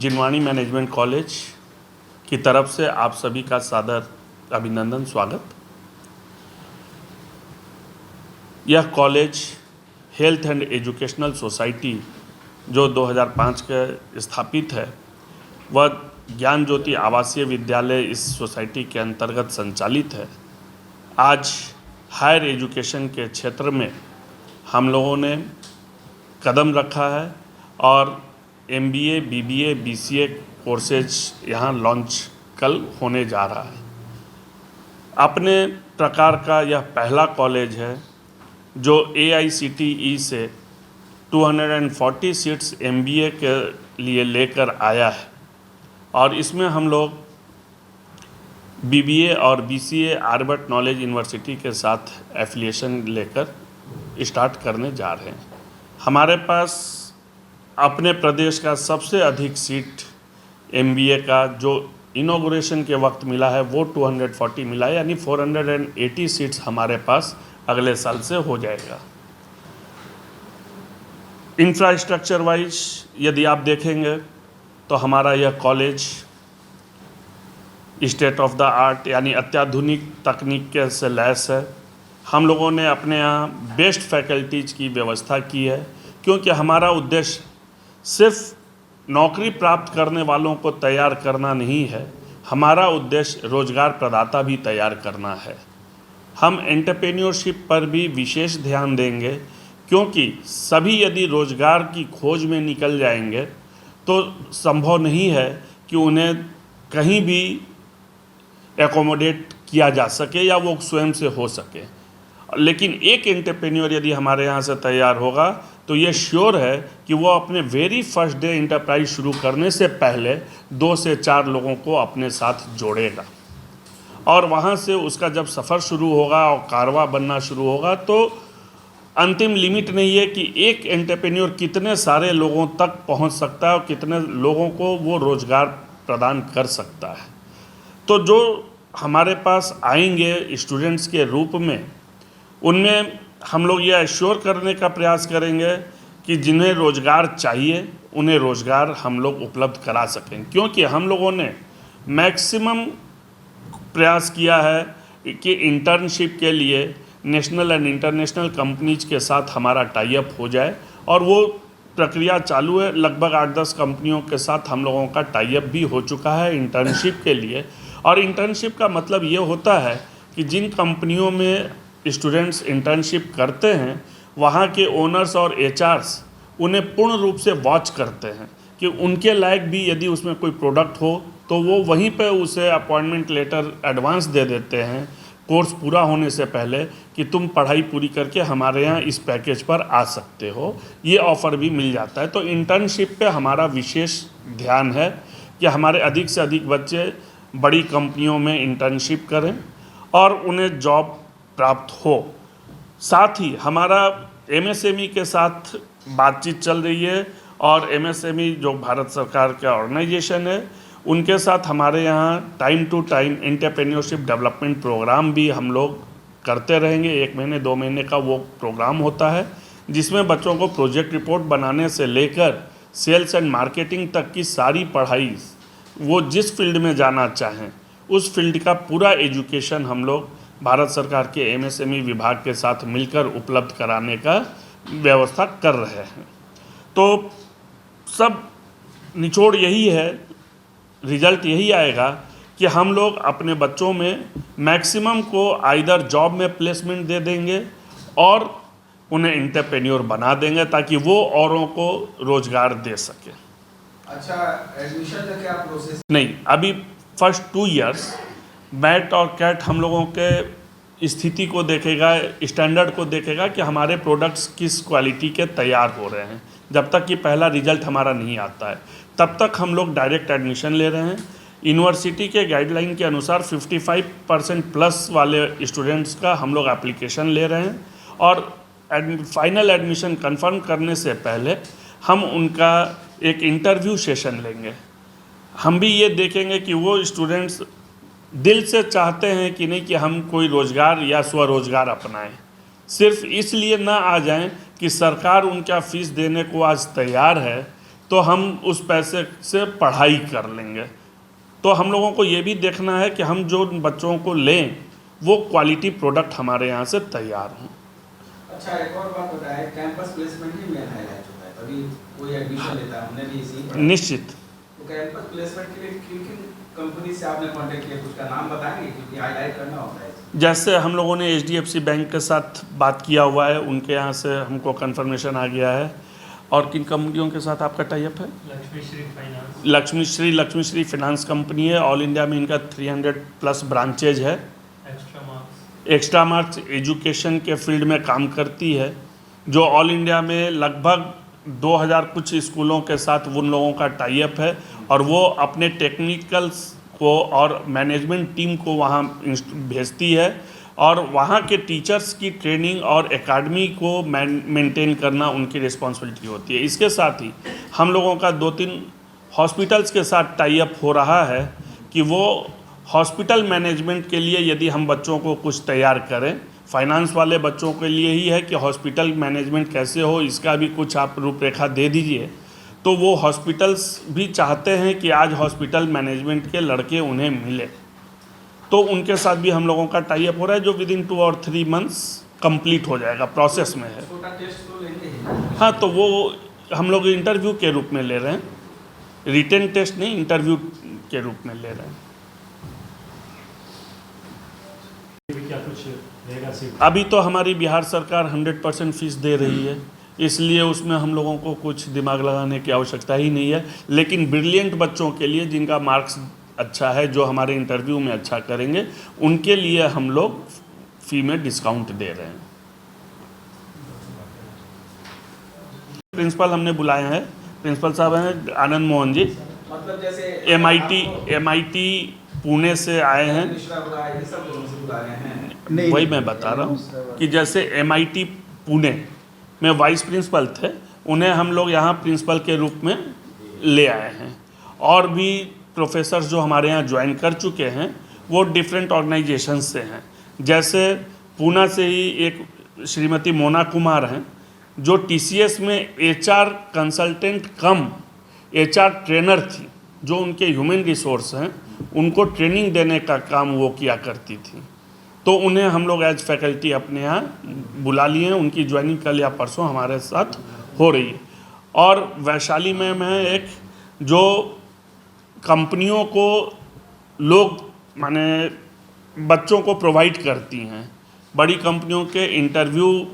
Jinvani management college की तरफ से आप सभी का सादर अभिनंदन, स्वागत। यह college health and educational society जो 2005 के स्थापित है, वह ज्ञान ज्योति आवासीय विद्यालय इस सोसाइटी के अंतर्गत संचालित है। आज हायर एजुकेशन के क्षेत्र में हम लोगों ने कदम रखा है और MBA, BBA, BCA कोर्सेज यहाँ लॉन्च कल होने जा रहा है। अपने प्रकार का यह पहला कॉलेज है जो AICTE से 240 सीट्स MBA के लिए लेकर आया है और इसमें हम लोग BBA और BCA आर्बर्ट नॉलेज यूनिवर्सिटी के साथ एफिलिएशन लेकर स्टार्ट करने जा रहे हैं। हमारे पास अपने प्रदेश का सबसे अधिक सीट MBA का जो इनॉग्रेशन के वक्त मिला है वो 240 मिला है, यानी 480 सीट्स हमारे पास अगले साल से हो जाएगा। इंफ्रास्ट्रक्चर वाइज यदि आप देखेंगे तो हमारा यह college state of the art यानी अत्याधुनिक तकनीक के से लैस है। हम लोगों ने अपने यहाँ बेस्ट फैकल्टीज़ की व्यवस्था की है, क्योंकि हमारा उद्देश्य सिर्फ नौकरी प्राप्त करने वालों को तैयार करना नहीं है, हमारा उद्देश्य रोजगार प्रदाता भी तैयार करना है। हम एंटरप्रेन्योरशिप पर भी विशेष ध्यान देंगे, क्योंकि सभी यदि रोजगार की खोज में निकल जाएंगे तो संभव नहीं है कि उन्हें कहीं भी एकोमोडेट किया जा सके या वो स्वयं से हो सके। लेकिन एक एंटरप्रेन्योर यदि हमारे यहाँ से तैयार होगा तो ये श्योर है कि वो अपने वेरी फर्स्ट डे इंटरप्राइज शुरू करने से पहले 2 से 4 लोगों को अपने साथ जोड़ेगा और वहाँ से उसका जब सफ़र शुरू होगा और कारवां बनना शुरू होगा तो अंतिम लिमिट नहीं है कि एक एंटरप्रेन्योर कितने सारे लोगों तक पहुँच सकता है और कितने लोगों को वो रोज़गार प्रदान कर सकता है। तो जो हमारे पास आएंगे स्टूडेंट्स के रूप में, उनमें हम लोग ये एश्योर करने का प्रयास करेंगे कि जिन्हें रोज़गार चाहिए उन्हें रोज़गार हम लोग उपलब्ध करा सकें, क्योंकि हम लोगों ने मैक्सिमम प्रयास किया है कि इंटर्नशिप के लिए नेशनल एंड इंटरनेशनल कंपनीज के साथ हमारा टाई अप हो जाए और वो प्रक्रिया चालू है। लगभग 8-10 कंपनियों के साथ हम लोगों का टाई अप भी हो चुका है इंटर्नशिप के लिए। और इंटर्नशिप का मतलब ये होता है कि जिन कंपनियों में स्टूडेंट्स इंटर्नशिप करते हैं वहाँ के ओनर्स और HRs उन्हें पूर्ण रूप से वॉच करते हैं कि उनके लायक भी यदि उसमें कोई प्रोडक्ट हो तो वो वहीं पे उसे अपॉइंटमेंट लेटर एडवांस दे देते हैं कोर्स पूरा होने से पहले कि तुम पढ़ाई पूरी करके हमारे यहाँ इस पैकेज पर आ सकते हो। ये ऑफ़र भी मिल जाता है। तो इंटर्नशिप पे हमारा विशेष ध्यान है कि हमारे अधिक से अधिक बच्चे बड़ी कंपनियों में इंटर्नशिप करें और उन्हें जॉब प्राप्त हो। साथ ही हमारा MSME के साथ बातचीत चल रही है और MSME जो भारत सरकार का ऑर्गेनाइजेशन है उनके साथ हमारे यहाँ time to time entrepreneurship development programme भी हम लोग करते रहेंगे। 1 महीने 2 महीने का वो प्रोग्राम होता है जिसमें बच्चों को प्रोजेक्ट रिपोर्ट बनाने से लेकर सेल्स एंड मार्केटिंग तक की सारी पढ़ाई, वो जिस फील्ड में जाना चाहें उस फील्ड का पूरा एजुकेशन हम लोग भारत सरकार के MSME विभाग के साथ मिलकर उपलब्ध कराने का व्यवस्था कर रहे हैं। तो सब निचोड़ यही है, रिजल्ट यही आएगा कि हम लोग अपने बच्चों में मैक्सिमम को आइदर जॉब में प्लेसमेंट दे देंगे और उन्हें एंटरप्रेन्योर बना देंगे ताकि वो औरों को रोज़गार दे सके। अच्छा, एडमिशन का क्या प्रोसेस? नहीं, अभी फर्स्ट 2 इयर्स मैट और कैट हम लोगों के स्थिति को देखेगा, स्टैंडर्ड को देखेगा कि हमारे प्रोडक्ट्स किस क्वालिटी के तैयार हो रहे हैं। जब तक कि पहला रिजल्ट हमारा नहीं आता है तब तक हम लोग डायरेक्ट एडमिशन ले रहे हैं। यूनिवर्सिटी के गाइडलाइन के अनुसार 55% प्लस वाले स्टूडेंट्स का हम लोग एप्लीकेशन ले रहे हैं और फाइनल एडमिशन कंफर्म करने से पहले हम उनका एक इंटरव्यू सेशन लेंगे। हम भी ये देखेंगे कि वो स्टूडेंट्स दिल से चाहते हैं कि नहीं कि हम कोई रोज़गार या स्वरोज़गार अपनाएं, सिर्फ इसलिए ना आ जाएं कि सरकार उनका फ़ीस देने को आज तैयार है तो हम उस पैसे से पढ़ाई कर लेंगे। तो हम लोगों को ये भी देखना है कि हम जो बच्चों को लें वो क्वालिटी प्रोडक्ट हमारे यहाँ से तैयार हों। अच्छा, एक और बात बताएं, कैंपस प्लेसमेंट ही मेन हाईलाइट होता है, तभी कोई एडमिशन लेता है, हमने भी इसी पढ़ा। निश्चित। तो कैंपस प्लेसमेंट के लिए किन किन कंपनी से आपने कांटेक्ट किया, कुछ का नाम बताएंगे क्योंकि हाईलाइट करना होता है। जैसे हम लोगों ने HDFC बैंक के साथ बात किया हुआ है, उनके यहाँ से हमको कन्फर्मेशन आ गया है। और किन कंपनियों के साथ आपका टाई अप है? लक्ष्मी श्री फाइनेंस कंपनी है। ऑल इंडिया में इनका 300+ ब्रांचेज है। एक्स्ट्रा मार्क्स एजुकेशन के फील्ड में काम करती है, जो ऑल इंडिया में लगभग 2000 कुछ स्कूलों के साथ उन लोगों का टाई अप है। और वो अपने टेक्निकल्स को और मैनेजमेंट टीम को वहाँ भेजती है और वहाँ के टीचर्स की ट्रेनिंग और एकेडमी को मेंटेन करना उनकी रिस्पॉन्सिबिलिटी होती है। इसके साथ ही हम लोगों का 2-3 हॉस्पिटल्स के साथ टाई अप हो रहा है कि वो हॉस्पिटल मैनेजमेंट के लिए यदि हम बच्चों को कुछ तैयार करें, फाइनेंस वाले बच्चों के लिए ही है कि हॉस्पिटल मैनेजमेंट कैसे हो, इसका भी कुछ आप रूपरेखा दे दीजिए। तो वो हॉस्पिटल्स भी चाहते हैं कि आज हॉस्पिटल मैनेजमेंट के लड़के उन्हें मिले, तो उनके साथ भी हम लोगों का टाई अप हो रहा है, जो विदिन 2 और 3 मंथ्स कंप्लीट हो जाएगा, प्रोसेस में है। छोटा टेस्ट तो लेंगे ही। हाँ, तो वो हम लोग इंटरव्यू के रूप में ले रहे हैं, रिटन टेस्ट नहीं, इंटरव्यू के रूप में ले रहे हैं। क्या कुछ रहेगा? अभी तो हमारी बिहार सरकार 100% फीस दे रही है, इसलिए उसमें हम लोगों को कुछ दिमाग लगाने की आवश्यकता ही नहीं है। लेकिन ब्रिलियंट बच्चों के लिए, जिनका मार्क्स अच्छा है, जो हमारे इंटरव्यू में अच्छा करेंगे, उनके लिए हम लोग फ़ी में डिस्काउंट दे रहे हैं। प्रिंसिपल हमने बुलाए हैं, प्रिंसिपल साहब हैं आनंद मोहन जी, मतलब जैसे MIT पुणे से आए हैं। मिश्रा बुलाए, ये सब लोगों से बुला रहे हैं। वही मैं बता रहा हूँ कि जैसे MIT पुणे में वाइस प्रिंसिपल थे, उन्हें हम लोग यहाँ प्रिंसिपल के रूप में ले आए हैं। और भी प्रोफेसर्स जो हमारे यहाँ ज्वाइन कर चुके हैं वो डिफरेंट ऑर्गेनाइजेशन से हैं। जैसे पूना से ही एक श्रीमती मोना कुमार हैं, जो TCS में HR कंसल्टेंट कम HR ट्रेनर थी, जो उनके ह्यूमन रिसोर्स हैं, उनको ट्रेनिंग देने का काम वो किया करती थी। तो उन्हें हम लोग एज फैकल्टी अपने यहाँ बुला लिए हैं, उनकी ज्वाइनिंग कल या परसों हमारे साथ हो रही है। और वैशाली मैम है एक, जो कंपनियों को लोग माने बच्चों को प्रोवाइड करती हैं। बड़ी कंपनियों के इंटरव्यू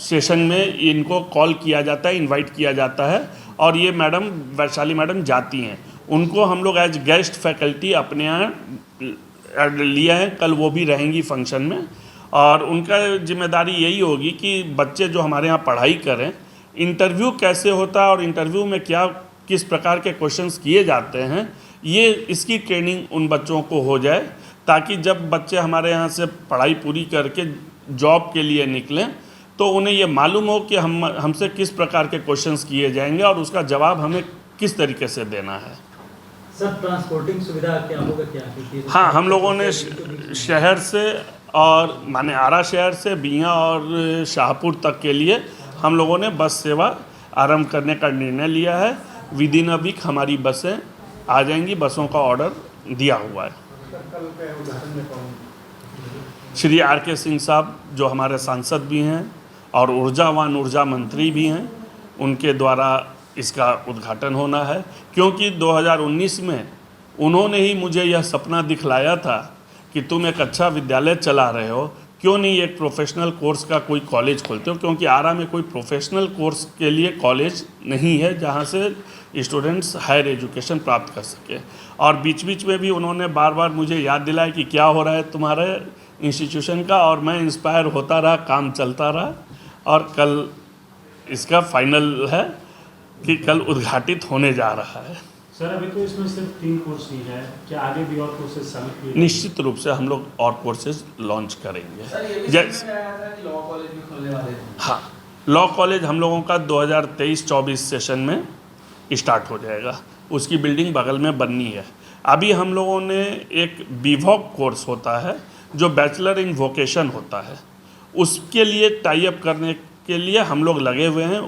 सेशन में इनको कॉल किया जाता है, इनवाइट किया जाता है, और ये मैडम, वैशाली मैडम जाती हैं। उनको हम लोग एज गेस्ट फैकल्टी अपने यहाँ लिया है, कल वो भी रहेंगी फंक्शन में। और उनका जिम्मेदारी यही होगी कि बच्चे जो हमारे यहाँ पढ़ाई करें, इंटरव्यू कैसे होता है और इंटरव्यू में क्या किस प्रकार के क्वेश्चंस किए जाते हैं, ये इसकी ट्रेनिंग उन बच्चों को हो जाए, ताकि जब बच्चे हमारे यहाँ से पढ़ाई पूरी करके जॉब के लिए निकलें तो उन्हें ये मालूम हो कि हमसे किस प्रकार के क्वेश्चंस किए जाएंगे और उसका जवाब हमें किस तरीके से देना है। सर, ट्रांसपोर्टिंग सुविधा क्या होगा क्या? हाँ, हम लोगों ने शहर से और माने आरा शहर से बिया और शाहपुर तक के लिए हम लोगों ने बस सेवा आरंभ करने का निर्णय लिया है। विदिन अ वीक हमारी बसें आ जाएंगी, बसों का ऑर्डर दिया हुआ है। श्री RK सिंह साहब जो हमारे सांसद भी हैं और ऊर्जा मंत्री भी हैं, उनके द्वारा इसका उद्घाटन होना है। क्योंकि 2019 में उन्होंने ही मुझे यह सपना दिखलाया था कि तुम एक अच्छा विद्यालय चला रहे हो, क्यों नहीं एक प्रोफेशनल कोर्स का कोई कॉलेज खोलते हो, क्योंकि आरा में कोई प्रोफेशनल कोर्स के लिए कॉलेज नहीं है जहाँ से स्टूडेंट्स हायर एजुकेशन प्राप्त कर सके। और बीच बीच में भी उन्होंने बार बार मुझे याद दिलाया कि क्या हो रहा है तुम्हारे इंस्टीट्यूशन का, और मैं इंस्पायर होता रहा, काम चलता रहा, और कल इसका फाइनल है कि कल उद्घाटित होने जा रहा है। सर, अभी तो इसमें सिर्फ 3 कोर्स ही है, क्या आगे भी और कोर्सेज शामिल किए? निश्चित रूप से हम लोग और कोर्सेज लॉन्च करेंगे। सर, ये भी जैसे सुनने में आया था कि लॉ कॉलेज भी खोलने वाले हैं। हाँ, लॉ कॉलेज हम लोगों का 2023-24 सेशन में स्टार्ट हो जाएगा। उसकी बिल्डिंग बगल में बननी है। अभी हम लोगों ने एक BVOC कोर्स होता है जो बैचलर इन वोकेशन होता है, उसके लिए टाई अप करने के लिए हम लोग लगे हुए हैं।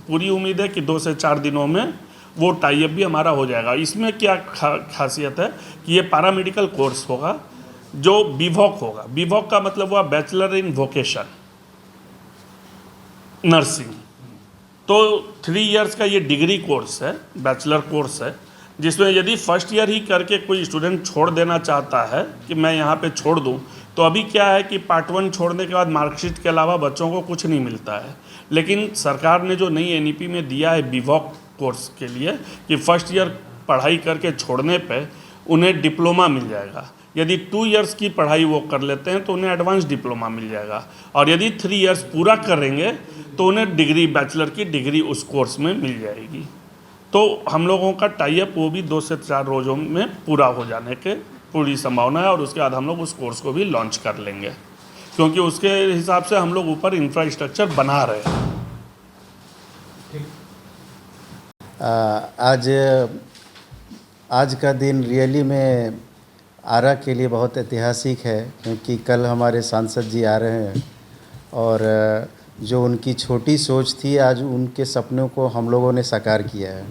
पूरी उम्मीद है कि 2 से 4 दिनों में वो टाई अप भी हमारा हो जाएगा। इसमें क्या खासियत है कि ये पैरामेडिकल कोर्स होगा जो बीवॉक होगा। बीवॉक का मतलब हुआ बैचलर इन वोकेशन नर्सिंग। तो 3 इयर्स का ये डिग्री कोर्स है, बैचलर कोर्स है, जिसमें यदि फर्स्ट ईयर ही करके कोई स्टूडेंट छोड़ देना चाहता है कि मैं यहाँ पे छोड़ दूँ, तो अभी क्या है कि पार्ट 1 छोड़ने के बाद मार्कशीट के अलावा बच्चों को कुछ नहीं मिलता है। लेकिन सरकार ने जो नई NEP में दिया है बीवॉक कोर्स के लिए कि फर्स्ट ईयर पढ़ाई करके छोड़ने पे उन्हें डिप्लोमा मिल जाएगा। यदि 2 इयर्स की पढ़ाई वो कर लेते हैं तो उन्हें एडवांस डिप्लोमा मिल जाएगा, और यदि 3 इयर्स पूरा करेंगे तो उन्हें डिग्री, बैचलर की डिग्री उस कोर्स में मिल जाएगी। तो हम लोगों का टाई अप वो भी 2 से 4 रोज़ों में पूरा हो जाने के पूरी संभावना है, और उसके बाद हम लोग उस कोर्स को भी लॉन्च कर लेंगे, क्योंकि उसके हिसाब से हम लोग ऊपर इंफ्रास्ट्रक्चर बना रहे हैं। आज का दिन रियली में आरा के लिए बहुत ऐतिहासिक है, क्योंकि कल हमारे सांसद जी आ रहे हैं और जो उनकी छोटी सोच थी आज उनके सपनों को हम लोगों ने साकार किया है।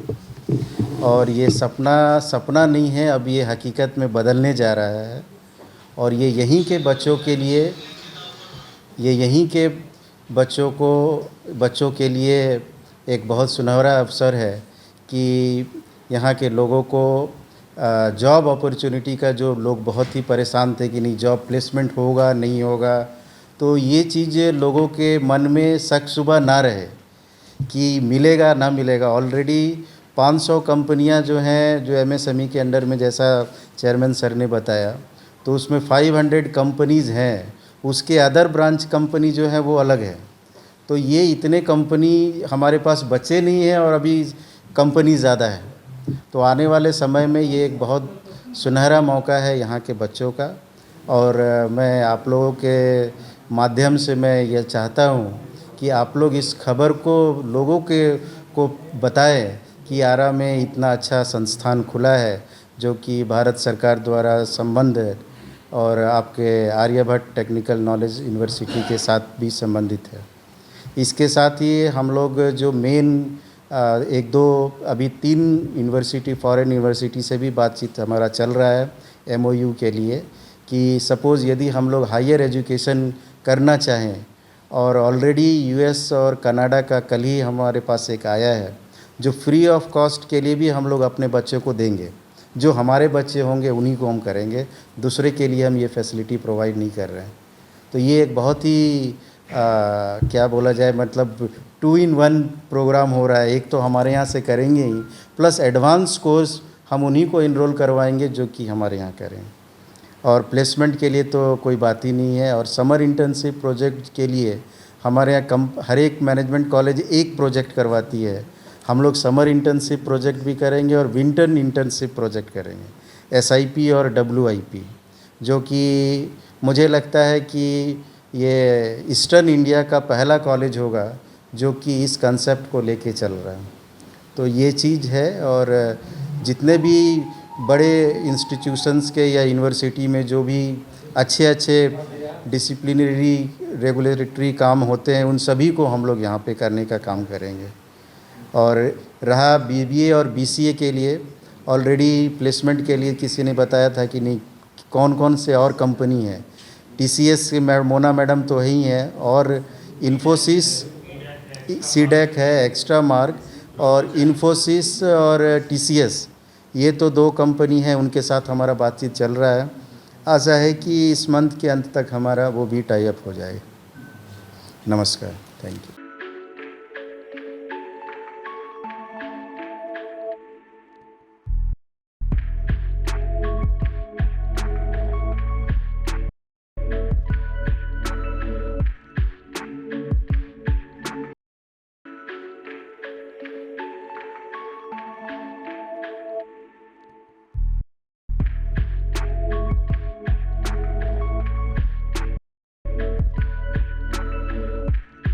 और ये सपना नहीं है, अब ये हकीकत में बदलने जा रहा है। और ये यहीं के बच्चों के लिए, ये यहीं के बच्चों के लिए एक बहुत सुनहरा अवसर है कि यहाँ के लोगों को जॉब अपॉर्चुनिटी का, जो लोग बहुत ही परेशान थे कि नहीं जॉब प्लेसमेंट होगा नहीं होगा, तो ये चीज़ लोगों के मन में शक शुबा ना रहे कि मिलेगा ना मिलेगा। ऑलरेडी 500 कंपनियां जो हैं, जो MSME के अंडर में, जैसा चेयरमैन सर ने बताया, तो उसमें 500 कंपनीज़ हैं। उसके अदर ब्रांच कंपनी जो है वो अलग है। तो ये इतने कंपनी हमारे पास बचे नहीं हैं और अभी कंपनी ज़्यादा है। तो आने वाले समय में ये एक बहुत सुनहरा मौका है यहाँ के बच्चों का। और मैं आप लोगों के माध्यम से मैं ये चाहता हूँ कि आप लोग इस खबर को लोगों को बताएं कि आरा में इतना अच्छा संस्थान खुला है जो कि भारत सरकार द्वारा संबंध है और आपके आर्यभट्ट टेक्निकल नॉलेज यूनिवर्सिटी के साथ भी संबंधित है। इसके साथ ही हम लोग जो मेन 1-2 अभी 3 यूनिवर्सिटी, फॉरेन यूनिवर्सिटी से भी बातचीत हमारा चल रहा है MOU के लिए, कि सपोज़ यदि हम लोग हायर एजुकेशन करना चाहें, और ऑलरेडी US और कनाडा का कल ही हमारे पास एक आया है जो फ्री ऑफ कॉस्ट के लिए भी हम लोग अपने बच्चों को देंगे। जो हमारे बच्चे होंगे उन्हीं को हम करेंगे, दूसरे के लिए हम ये फैसिलिटी प्रोवाइड नहीं कर रहे हैं। तो ये एक बहुत ही क्या बोला जाए, मतलब 2 in 1 प्रोग्राम हो रहा है। एक तो हमारे यहाँ से करेंगे ही, प्लस एडवांस कोर्स हम उन्हीं को इनरोल करवाएंगे जो कि हमारे यहाँ करें। और प्लेसमेंट के लिए तो कोई बात ही नहीं है। और समर इंटर्नशिप प्रोजेक्ट के लिए हमारे यहाँ हर एक मैनेजमेंट कॉलेज एक प्रोजेक्ट करवाती है। हम लोग समर इंटर्नशिप प्रोजेक्ट भी करेंगे और विंटर इंटर्नशिप प्रोजेक्ट करेंगे, SIP और WIP, जो कि मुझे लगता है कि ये ईस्टर्न इंडिया का पहला कॉलेज होगा जो कि इस कंसेप्ट को लेके चल रहा है। तो ये चीज़ है। और जितने भी बड़े इंस्टीट्यूशंस के या यूनिवर्सिटी में जो भी अच्छे डिसिप्लिनरी रेगुलेटरी काम होते हैं, उन सभी को हम लोग यहाँ पे करने का काम करेंगे। और रहा BBA और BCA के लिए, ऑलरेडी प्लेसमेंट के लिए किसी ने बताया था कि नहीं कौन कौन से और कंपनी है। TCS के मोना मैडम तो ही हैं, और इन्फोसिस, CDEC है, एक्स्ट्रा मार्क, और इन्फोसिस और TCS, ये तो 2 कंपनी हैं, उनके साथ हमारा बातचीत चल रहा है। आशा है कि इस मंथ के अंत तक हमारा वो भी टाई अप हो जाए। नमस्कार, थैंक यू।